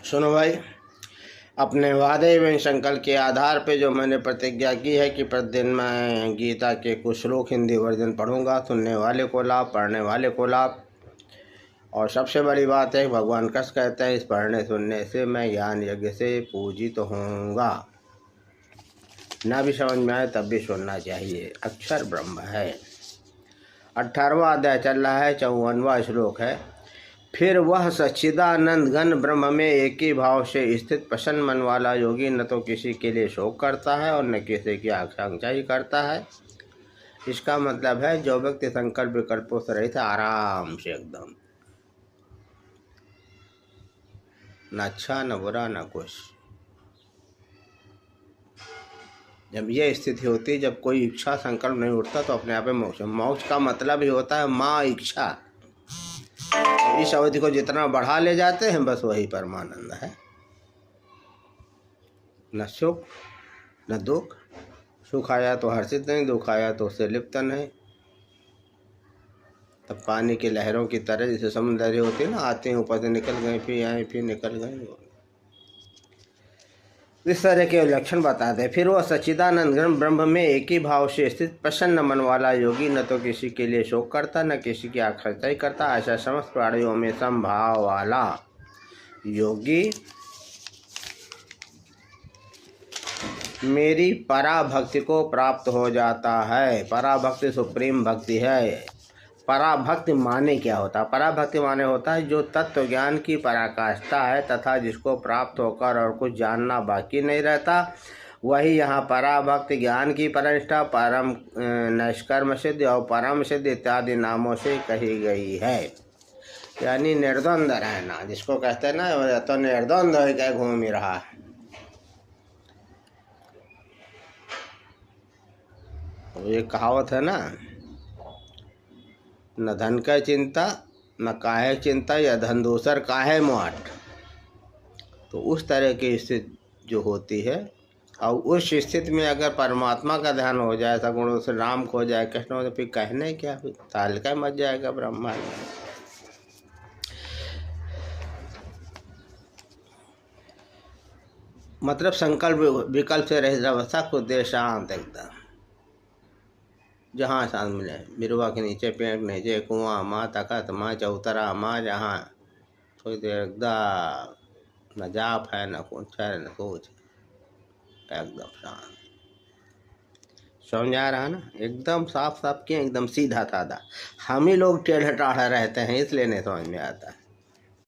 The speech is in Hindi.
सुनो भाई, अपने वादे एवं संकल्प के आधार पे जो मैंने प्रतिज्ञा की है कि प्रतिदिन मैं गीता के कुछ श्लोक हिंदी वर्जन पढ़ूंगा। सुनने वाले को लाभ, पढ़ने वाले को लाभ। और सबसे बड़ी बात है, भगवान कृष्ण कहते हैं इस पढ़ने सुनने से मैं ज्ञान यज्ञ से पूजित होऊंगा। ना भी समझ में आए तब भी सुनना चाहिए। अक्षर ब्रह्म है। 18वां अध्याय चल रहा है, 54वां श्लोक है। फिर वह सच्चिदानंद घन ब्रह्म में एक ही भाव से स्थित प्रसन्न मन वाला योगी न तो किसी के लिए शोक करता है और न किसी की आकांक्षा ही करता है। इसका मतलब है जो व्यक्ति संकल्प विकल्पों से रहित आराम से एकदम, न अच्छा न बुरा न कुछ। जब ये स्थिति होती है, जब कोई इच्छा संकल्प नहीं उठता, तो अपने आप में मोक्ष। मोक्ष का मतलब ही होता है माँ इच्छा। इस अवधि को जितना बढ़ा ले जाते हैं, बस वही परमानंद है। न सुख न दुख। सुख आया तो हर्षित नहीं, दुख आया तो उससे लिप्त नहीं। तब पानी की लहरों की तरह जैसे समुद्री होती है ना, आते हैं ऊपर से निकल गए, फिर आए फिर निकल गए, इस तरह के लक्षण बताते हैं। फिर वह सच्चिदानंद घन ब्रह्म में एक ही भाव से स्थित प्रसन्न मन वाला योगी न तो किसी के लिए शोक करता न किसी की आकांक्षा ही करता। ऐसा समस्त प्राणियों में समभाव वाला योगी मेरी पराभक्ति को प्राप्त हो जाता है। पराभक्ति सुप्रीम भक्ति है। पराभक्ति माने क्या होता है? पराभक्ति माने होता है जो तत्व ज्ञान की पराकाष्ठा है तथा जिसको प्राप्त होकर और कुछ जानना बाकी नहीं रहता। वही यहाँ पराभक्ति ज्ञान की परनिष्ठा, परम नैष्कर्म सिद्धि और परम सिद्धि इत्यादि नामों से कही गई है। यानी निर्द्वंद रहना, जिसको कहते हैं ना, तो निर्द्वंद हो क्या घूम ही रहा। ये कहावत है ना, न धन का चिंता न काहे चिंता, या धन दूसर काहे मोहट। तो उस तरह की स्थिति जो होती है, और उस स्थिति में अगर परमात्मा का ध्यान हो जाए, सगुणों से राम खो जाए, कृष्ण हो जाए, फिर कहने क्या, फिर ताल का मच जाएगा ब्रह्मांड। मतलब संकल्प विकल्प से रहित अवस्था को दे शांत एकदम, जहाँ शांत मिले। बिरवा के नीचे, पेड़ के नीचे, कुआं, माँ तखत, माँ चौतरा, माँ जहाँ, थोड़ी देर एकदम न जाप है न कुछ है न कुछ, एकदम शांत। समझ आ रहा ना? एकदम साफ साफ किए, एकदम सीधा साधा। हम ही लोग टेढ़े टाढ़े रहते हैं, इसलिए नहीं समझ में आता।